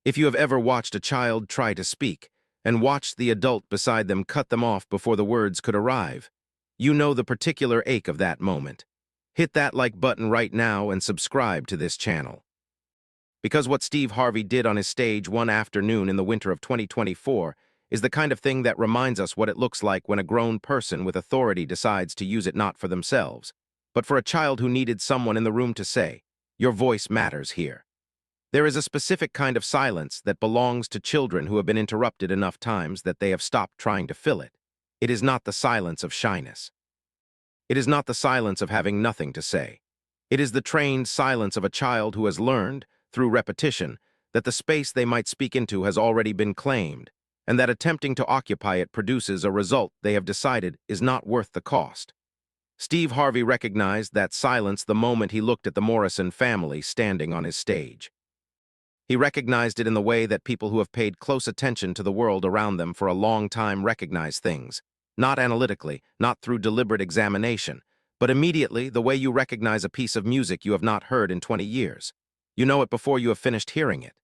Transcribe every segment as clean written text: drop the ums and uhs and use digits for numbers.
If you have ever watched a child try to speak and watched the adult beside them cut them off before the words could arrive, you know the particular ache of that moment. Hit that like button right now and subscribe to this channel. Because what Steve Harvey did on his stage one afternoon in the winter of 2024 is the kind of thing that reminds us what it looks like when a grown person with authority decides to use it not for themselves, but for a child who needed someone in the room to say, "Your voice matters here." There is a specific kind of silence that belongs to children who have been interrupted enough times that they have stopped trying to fill it. It is not the silence of shyness. It is not the silence of having nothing to say. It is the trained silence of a child who has learned, through repetition, that the space they might speak into has already been claimed, and that attempting to occupy it produces a result they have decided is not worth the cost. Steve Harvey recognized that silence the moment he looked at the Morrison family standing on his stage. He recognized it in the way that people who have paid close attention to the world around them for a long time recognize things, not analytically, not through deliberate examination, but immediately the way you recognize a piece of music you have not heard in 20 years. You know it before you have finished hearing it.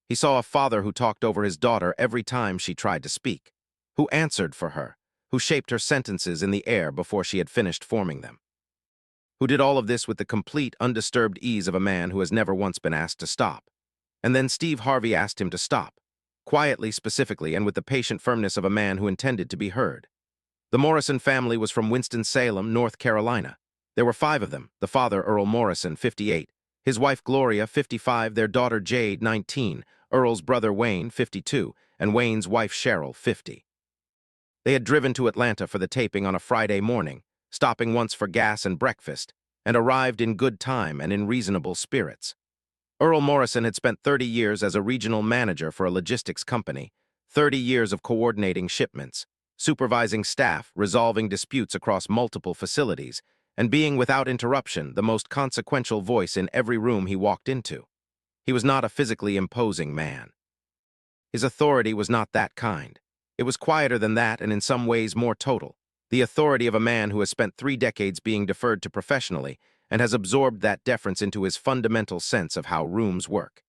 He saw a father who talked over his daughter every time she tried to speak, who answered for her, who shaped her sentences in the air before she had finished forming them, who did all of this with the complete, undisturbed ease of a man who has never once been asked to stop. And then Steve Harvey asked him to stop, quietly, specifically, and with the patient firmness of a man who intended to be heard. The Morrison family was from Winston-Salem, North Carolina. There were 5 of them: the father, Earl Morrison, 58, his wife Gloria, 55, their daughter Jade, 19, Earl's brother Wayne, 52, and Wayne's wife Cheryl, 50. They had driven to Atlanta for the taping on a Friday morning, stopping once for gas and breakfast, and arrived in good time and in reasonable spirits. Earl Morrison had spent 30 years as a regional manager for a logistics company, 30 years of coordinating shipments, supervising staff, resolving disputes across multiple facilities, and being without interruption the most consequential voice in every room he walked into. He was not a physically imposing man. His authority was not that kind. It was quieter than that and in some ways more total. The authority of a man who has spent 3 decades being deferred to professionally and has absorbed that deference into his fundamental sense of how rooms work.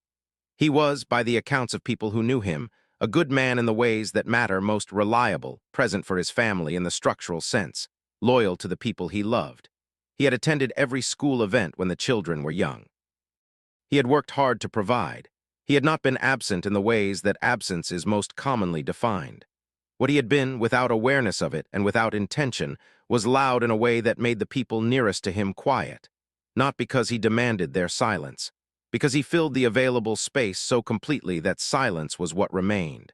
He was, by the accounts of people who knew him, a good man in the ways that matter most: reliable, present for his family in the structural sense, loyal to the people he loved. He had attended every school event when the children were young. He had worked hard to provide. He had not been absent in the ways that absence is most commonly defined. What he had been, without awareness of it and without intention, was loud in a way that made the people nearest to him quiet, not because he demanded their silence, because he filled the available space so completely that silence was what remained.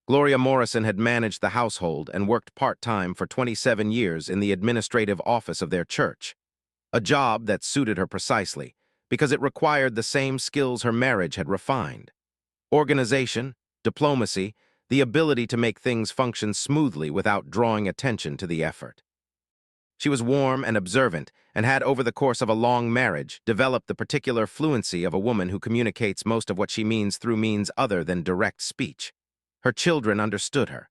Gloria Morrison had managed the household and worked part-time for 27 years in the administrative office of their church, a job that suited her precisely because it required the same skills her marriage had refined: organization, diplomacy, the ability to make things function smoothly without drawing attention to the effort. She was warm and observant and had, over the course of a long marriage, developed the particular fluency of a woman who communicates most of what she means through means other than direct speech. Her children understood her.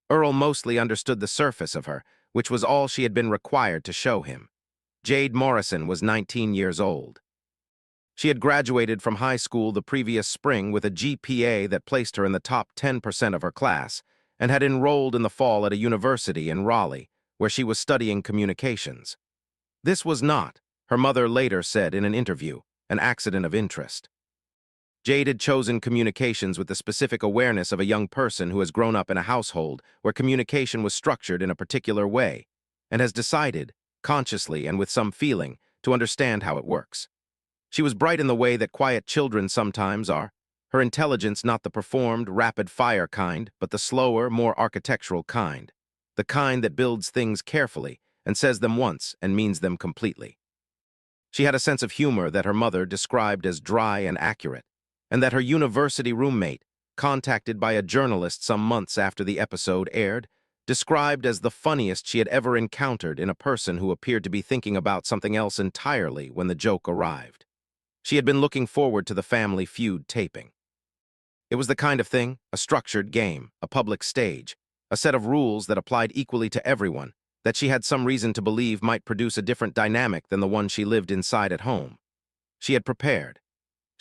Earl mostly understood the surface of her, which was all she had been required to show him. Jade Morrison was 19 years old. She had graduated from high school the previous spring with a GPA that placed her in the top 10% of her class, and had enrolled in the fall at a university in Raleigh, where she was studying communications. This was not, her mother later said in an interview, an accident of interest. Jade had chosen communications with the specific awareness of a young person who has grown up in a household where communication was structured in a particular way, and has decided, consciously and with some feeling, to understand how it works. She was bright in the way that quiet children sometimes are, her intelligence not the performed, rapid-fire kind, but the slower, more architectural kind, the kind that builds things carefully and says them once and means them completely. She had a sense of humor that her mother described as dry and accurate, and that her university roommate, contacted by a journalist some months after the episode aired, described as the funniest she had ever encountered in a person who appeared to be thinking about something else entirely when the joke arrived. She had been looking forward to the Family Feud taping. It was the kind of thing, a structured game, a public stage, a set of rules that applied equally to everyone, that she had some reason to believe might produce a different dynamic than the one she lived inside at home. She had prepared.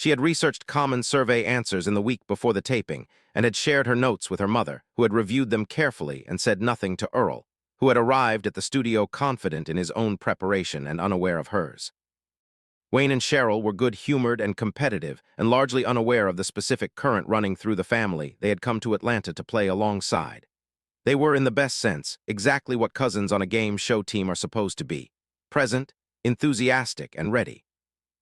She had researched common survey answers in the week before the taping and had shared her notes with her mother, who had reviewed them carefully and said nothing to Earl, who had arrived at the studio confident in his own preparation and unaware of hers. Wayne and Cheryl were good-humored and competitive, and largely unaware of the specific current running through the family they had come to Atlanta to play alongside. They were, in the best sense, exactly what cousins on a game show team are supposed to be: present, enthusiastic, and ready.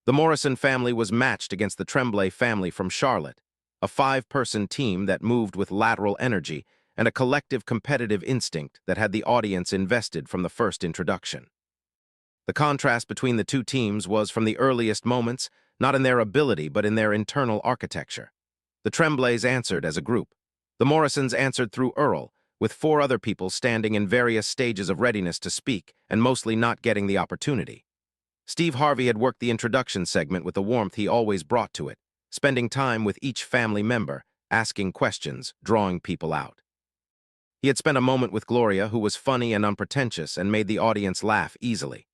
The Morrison family was matched against the Tremblay family from Charlotte, a 5-person team that moved with lateral energy and a collective competitive instinct that had the audience invested from the first introduction. The contrast between the two teams was, from the earliest moments, not in their ability but in their internal architecture. The Tremblays answered as a group. The Morrisons answered through Earl, with 4 other people standing in various stages of readiness to speak and mostly not getting the opportunity. Steve Harvey had worked the introduction segment with the warmth he always brought to it, spending time with each family member, asking questions, drawing people out. He had spent a moment with Gloria, who was funny and unpretentious and made the audience laugh easily.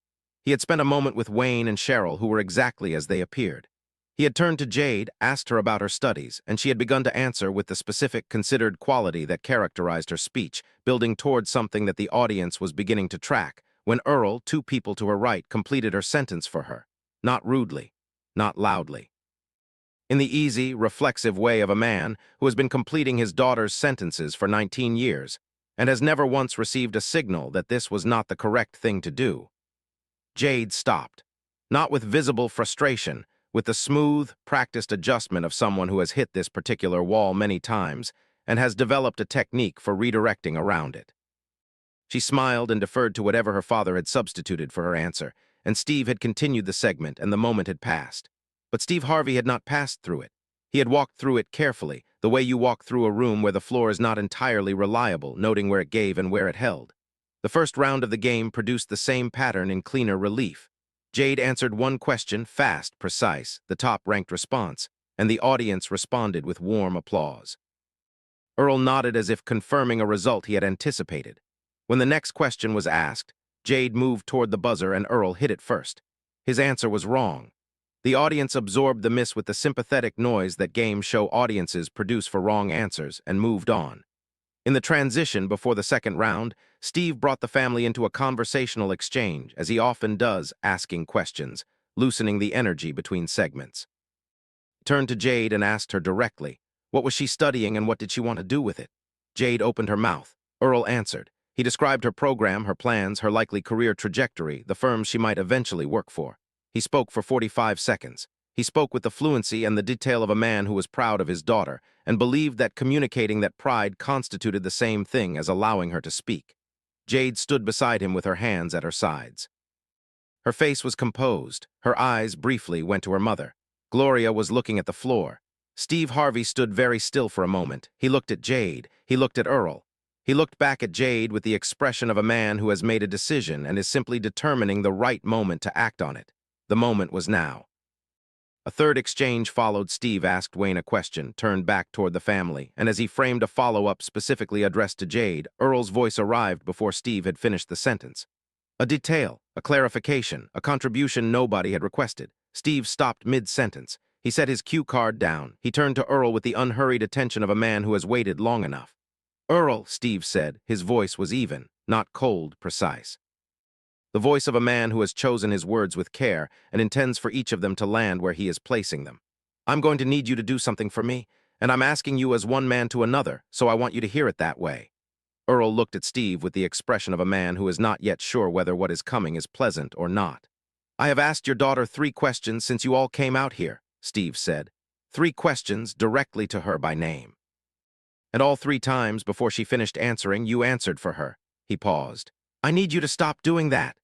He had spent a moment with Wayne and Cheryl, who were exactly as they appeared. He had turned to Jade, asked her about her studies, and she had begun to answer with the specific, considered quality that characterized her speech, building towards something that the audience was beginning to track, when Earl, 2 people to her right, completed her sentence for her. Not rudely, not loudly. In the easy, reflexive way of a man who has been completing his daughter's sentences for 19 years and has never once received a signal that this was not the correct thing to do. Jade stopped, not with visible frustration, with the smooth, practiced adjustment of someone who has hit this particular wall many times and has developed a technique for redirecting around it. She smiled and deferred to whatever her father had substituted for her answer, and Steve had continued the segment and the moment had passed. But Steve Harvey had not passed through it. He had walked through it carefully, the way you walk through a room where the floor is not entirely reliable, noting where it gave and where it held. The first round of the game produced the same pattern in cleaner relief. Jade answered one question, fast, precise, the top-ranked response, and the audience responded with warm applause. Earl nodded as if confirming a result he had anticipated. When the next question was asked, Jade moved toward the buzzer and Earl hit it first. His answer was wrong. The audience absorbed the miss with the sympathetic noise that game show audiences produce for wrong answers and moved on. In the transition before the second round, Steve brought the family into a conversational exchange, as he often does, asking questions, loosening the energy between segments. He turned to Jade and asked her directly, what was she studying and what did she want to do with it? Jade opened her mouth. Earl answered. He described her program, her plans, her likely career trajectory, the firm she might eventually work for. He spoke for 45 seconds. He spoke with the fluency and the detail of a man who was proud of his daughter and believed that communicating that pride constituted the same thing as allowing her to speak. Jade stood beside him with her hands at her sides. Her face was composed. Her eyes briefly went to her mother. Gloria was looking at the floor. Steve Harvey stood very still for a moment. He looked at Jade. He looked at Earl. He looked back at Jade with the expression of a man who has made a decision and is simply determining the right moment to act on it. The moment was now. A third exchange followed. Steve asked Wayne a question, turned back toward the family, and as he framed a follow-up specifically addressed to Jade, Earl's voice arrived before Steve had finished the sentence. A detail, a clarification, a contribution nobody had requested. Steve stopped mid-sentence. He set his cue card down. He turned to Earl with the unhurried attention of a man who has waited long enough. Earl, Steve said. His voice was even, not cold, precise. The voice of a man who has chosen his words with care and intends for each of them to land where he is placing them. I'm going to need you to do something for me, and I'm asking you as one man to another, so I want you to hear it that way. Earl looked at Steve with the expression of a man who is not yet sure whether what is coming is pleasant or not. I have asked your daughter 3 questions since you all came out here, Steve said. 3 questions directly to her by name. And all 3 times before she finished answering, you answered for her. He paused. I need you to stop doing that.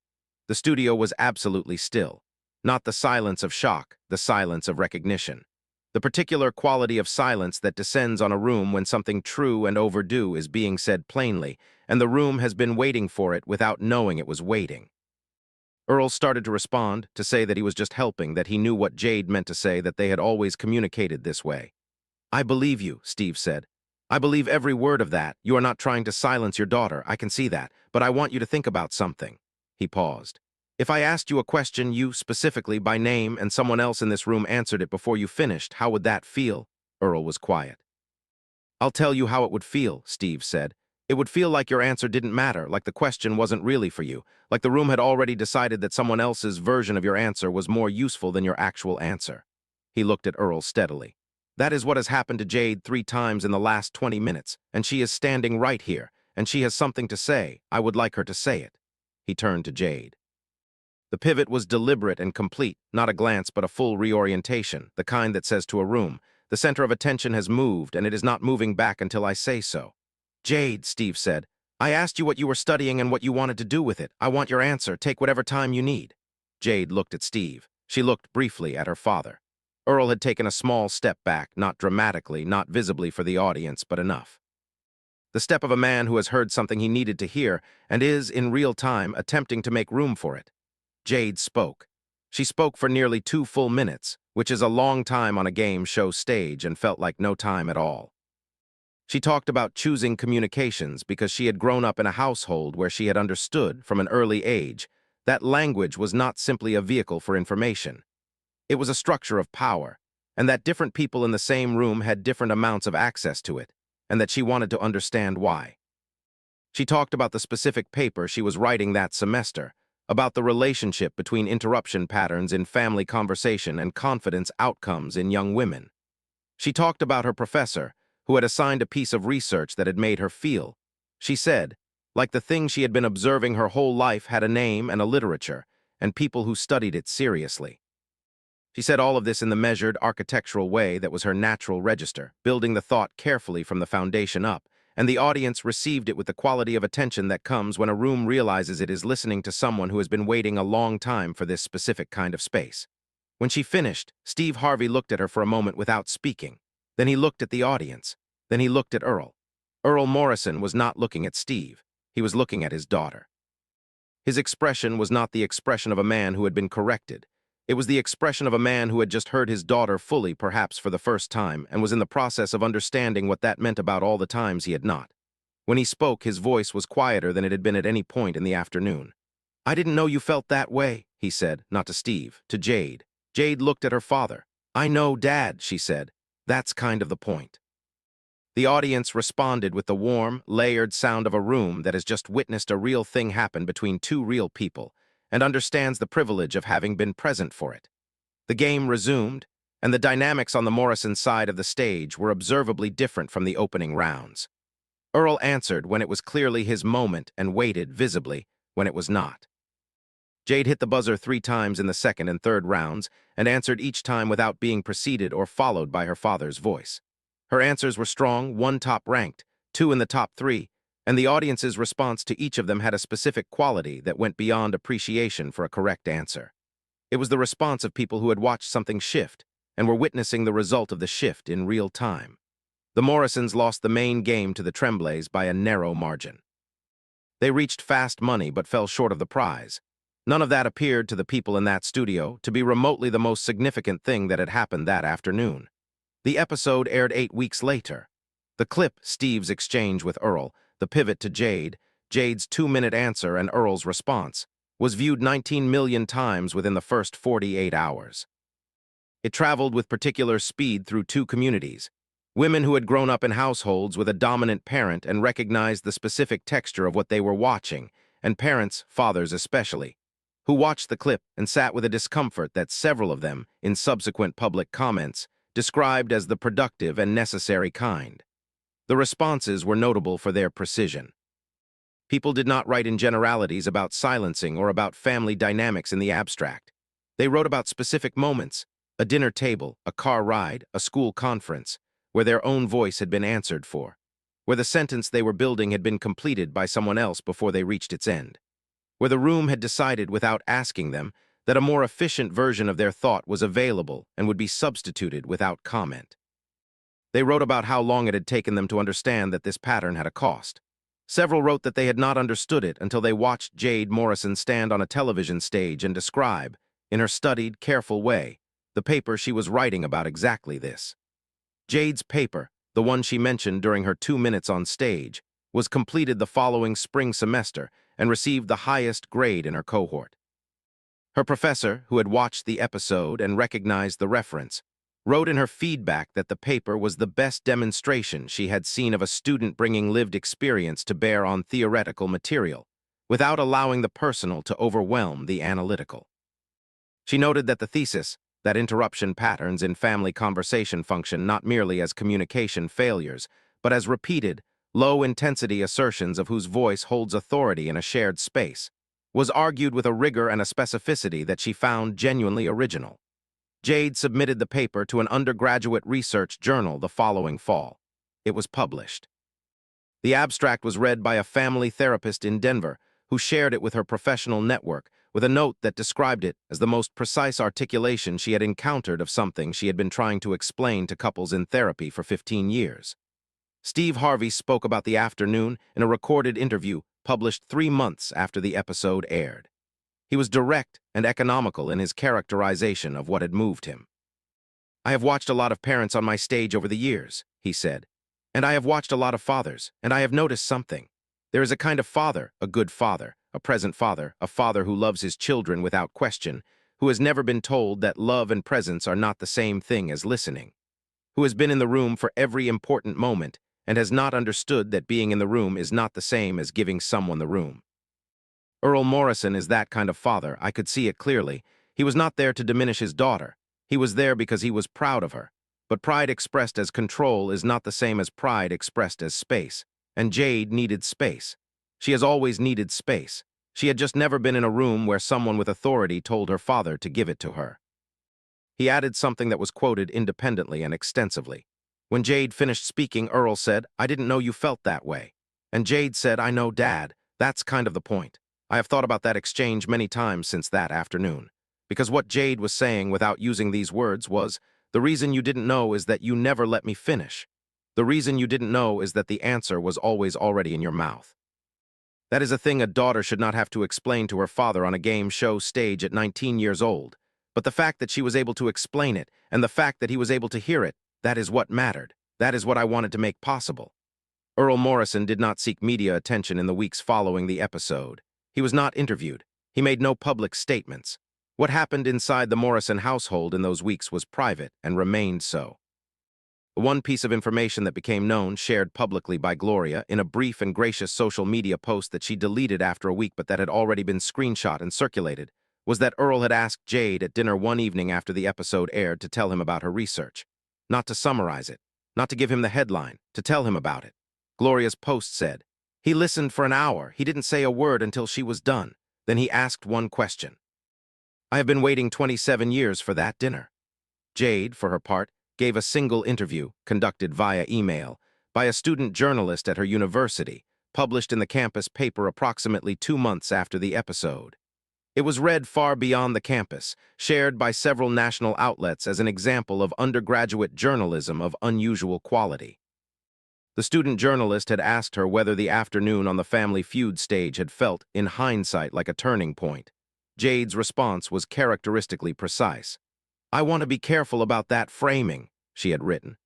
The studio was absolutely still. Not the silence of shock, the silence of recognition. The particular quality of silence that descends on a room when something true and overdue is being said plainly, and the room has been waiting for it without knowing it was waiting. Earl started to respond, to say that he was just helping, that he knew what Jade meant to say, that they had always communicated this way. I believe you, Steve said. I believe every word of that. You are not trying to silence your daughter, I can see that, but I want you to think about something. He paused. If I asked you a question, you specifically by name, and someone else in this room answered it before you finished, how would that feel? Earl was quiet. I'll tell you how it would feel, Steve said. It would feel like your answer didn't matter, like the question wasn't really for you, like the room had already decided that someone else's version of your answer was more useful than your actual answer. He looked at Earl steadily. That is what has happened to Jade 3 times in the last 20 minutes, and she is standing right here, and she has something to say. I would like her to say it. He turned to Jade. The pivot was deliberate and complete, not a glance but a full reorientation, the kind that says to a room, the center of attention has moved, and it is not moving back until I say so. Jade, Steve said, I asked you what you were studying and what you wanted to do with it. I want your answer. Take whatever time you need. Jade looked at Steve. She looked briefly at her father. Earl had taken a small step back, not dramatically, not visibly for the audience, but enough. The step of a man who has heard something he needed to hear and is, in real time, attempting to make room for it. Jade spoke. She spoke for nearly 2 full minutes, which is a long time on a game show stage and felt like no time at all. She talked about choosing communications because she had grown up in a household where she had understood, from an early age, that language was not simply a vehicle for information. It was a structure of power, and that different people in the same room had different amounts of access to it, and that she wanted to understand why. She talked about the specific paper she was writing that semester, about the relationship between interruption patterns in family conversation and confidence outcomes in young women. She talked about her professor, who had assigned a piece of research that had made her feel, she said, like the thing she had been observing her whole life had a name and a literature, and people who studied it seriously. She said all of this in the measured, architectural way that was her natural register, building the thought carefully from the foundation up, and the audience received it with the quality of attention that comes when a room realizes it is listening to someone who has been waiting a long time for this specific kind of space. When she finished, Steve Harvey looked at her for a moment without speaking. Then he looked at the audience. Then he looked at Earl. Earl Morrison was not looking at Steve. He was looking at his daughter. His expression was not the expression of a man who had been corrected. It was the expression of a man who had just heard his daughter fully, perhaps for the first time, and was in the process of understanding what that meant about all the times he had not. When he spoke, his voice was quieter than it had been at any point in the afternoon. I didn't know you felt that way, he said, not to Steve, to Jade. Jade looked at her father. I know, Dad, she said. That's kind of the point. The audience responded with the warm, layered sound of a room that has just witnessed a real thing happen between 2 real people, and understands the privilege of having been present for it. The game resumed, and the dynamics on the Morrison side of the stage were observably different from the opening rounds. Earl answered when it was clearly his moment and waited, visibly, when it was not. Jade hit the buzzer 3 times in the second and third rounds and answered each time without being preceded or followed by her father's voice. Her answers were strong, 1 top-ranked, 2 in the top 3, and the audience's response to each of them had a specific quality that went beyond appreciation for a correct answer. It was the response of people who had watched something shift and were witnessing the result of the shift in real time. The Morrisons lost the main game to the Tremblays by a narrow margin. They reached fast money but fell short of the prize. None of that appeared to the people in that studio to be remotely the most significant thing that had happened that afternoon. The episode aired 8 weeks later. The clip, Steve's exchange with Earl, the pivot to Jade, Jade's 2-minute answer and Earl's response, was viewed 19 million times within the first 48 hours. It traveled with particular speed through 2 communities, women who had grown up in households with a dominant parent and recognized the specific texture of what they were watching, and parents, fathers especially, who watched the clip and sat with a discomfort that several of them, in subsequent public comments, described as the productive and necessary kind. The responses were notable for their precision. People did not write in generalities about silencing or about family dynamics in the abstract. They wrote about specific moments, a dinner table, a car ride, a school conference, where their own voice had been answered for, where the sentence they were building had been completed by someone else before they reached its end, where the room had decided without asking them that a more efficient version of their thought was available and would be substituted without comment. They wrote about how long it had taken them to understand that this pattern had a cost. Several wrote that they had not understood it until they watched Jade Morrison stand on a television stage and describe, in her studied, careful way, the paper she was writing about exactly this. Jade's paper, the one she mentioned during her 2 minutes on stage, was completed the following spring semester and received the highest grade in her cohort. Her professor, who had watched the episode and recognized the reference, wrote in her feedback that the paper was the best demonstration she had seen of a student bringing lived experience to bear on theoretical material, without allowing the personal to overwhelm the analytical. She noted that the thesis, that interruption patterns in family conversation function not merely as communication failures, but as repeated, low-intensity assertions of whose voice holds authority in a shared space, was argued with a rigor and a specificity that she found genuinely original. Jade submitted the paper to an undergraduate research journal the following fall. It was published. The abstract was read by a family therapist in Denver, who shared it with her professional network, with a note that described it as the most precise articulation she had encountered of something she had been trying to explain to couples in therapy for 15 years. Steve Harvey spoke about the afternoon in a recorded interview published 3 months after the episode aired. He was direct and economical in his characterization of what had moved him. "I have watched a lot of parents on my stage over the years," he said, "and I have watched a lot of fathers, and I have noticed something. There is a kind of father, a good father, a present father, a father who loves his children without question, who has never been told that love and presence are not the same thing as listening, who has been in the room for every important moment and has not understood that being in the room is not the same as giving someone the room. Earl Morrison is that kind of father. I could see it clearly. He was not there to diminish his daughter. He was there because he was proud of her. But pride expressed as control is not the same as pride expressed as space. And Jade needed space. She has always needed space. She had just never been in a room where someone with authority told her father to give it to her." He added something that was quoted independently and extensively. When Jade finished speaking, Earl said, "I didn't know you felt that way." And Jade said, "I know, Dad. That's kind of the point. I have thought about that exchange many times since that afternoon. Because what Jade was saying without using these words was, the reason you didn't know is that you never let me finish. The reason you didn't know is that the answer was always already in your mouth." That is a thing a daughter should not have to explain to her father on a game show stage at 19 years old. But the fact that she was able to explain it, and the fact that he was able to hear it, that is what mattered. That is what I wanted to make possible. Earl Morrison did not seek media attention in the weeks following the episode. He was not interviewed. He made no public statements. What happened inside the Morrison household in those weeks was private and remained so. The one piece of information that became known, shared publicly by Gloria in a brief and gracious social media post that she deleted after a week but that had already been screenshot and circulated, was that Earl had asked Jade at dinner one evening after the episode aired to tell him about her research. Not to summarize it, not to give him the headline, to tell him about it. Gloria's post said, "He listened for an hour. He didn't say a word until she was done. Then he asked one question. I have been waiting 27 years for that dinner." Jade, for her part, gave a single interview, conducted via email, by a student journalist at her university, published in the campus paper approximately 2 months after the episode. It was read far beyond the campus, shared by several national outlets as an example of undergraduate journalism of unusual quality. The student journalist had asked her whether the afternoon on the Family Feud stage had felt, in hindsight, like a turning point. Jade's response was characteristically precise. "I want to be careful about that framing," she had written.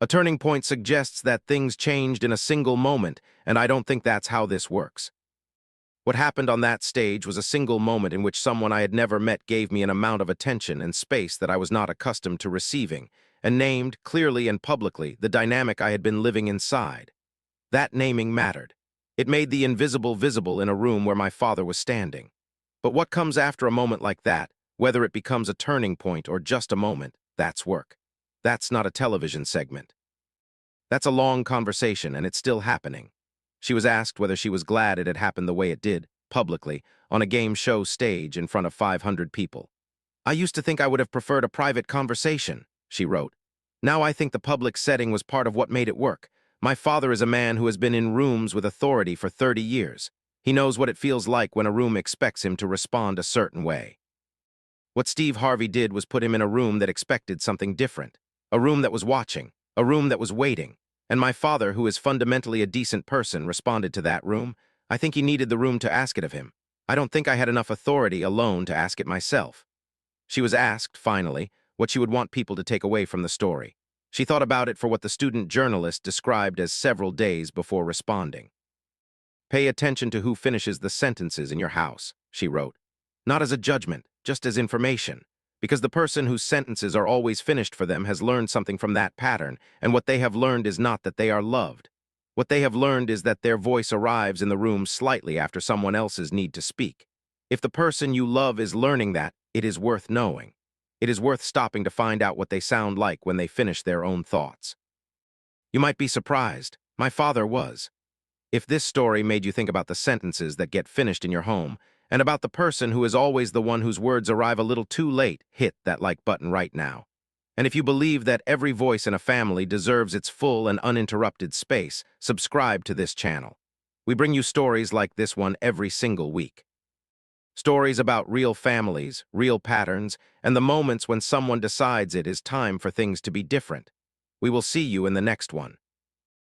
"A turning point suggests that things changed in a single moment, and I don't think that's how this works. What happened on that stage was a single moment in which someone I had never met gave me an amount of attention and space that I was not accustomed to receiving, and named, clearly and publicly, the dynamic I had been living inside. That naming mattered. It made the invisible visible in a room where my father was standing. But what comes after a moment like that, whether it becomes a turning point or just a moment, that's work. That's not a television segment. That's a long conversation, and it's still happening." She was asked whether she was glad it had happened the way it did, publicly, on a game show stage in front of 500 people. "I used to think I would have preferred a private conversation," she wrote. "Now I think the public setting was part of what made it work. My father is a man who has been in rooms with authority for 30 years. He knows what it feels like when a room expects him to respond a certain way. What Steve Harvey did was put him in a room that expected something different, a room that was watching, a room that was waiting. And my father, who is fundamentally a decent person, responded to that room. I think he needed the room to ask it of him. I don't think I had enough authority alone to ask it myself." She was asked, finally, what she would want people to take away from the story. She thought about it for what the student journalist described as several days before responding. "Pay attention to who finishes the sentences in your house," she wrote. "Not as a judgment, just as information, because the person whose sentences are always finished for them has learned something from that pattern, and what they have learned is not that they are loved. What they have learned is that their voice arrives in the room slightly after someone else's need to speak. If the person you love is learning that, it is worth knowing. It is worth stopping to find out what they sound like when they finish their own thoughts. You might be surprised. My father was. If this story made you think about the sentences that get finished in your home, and about the person who is always the one whose words arrive a little too late, hit that like button right now. And if you believe that every voice in a family deserves its full and uninterrupted space, subscribe to this channel. We bring you stories like this one every single week. Stories about real families, real patterns, and the moments when someone decides it is time for things to be different. We will see you in the next one.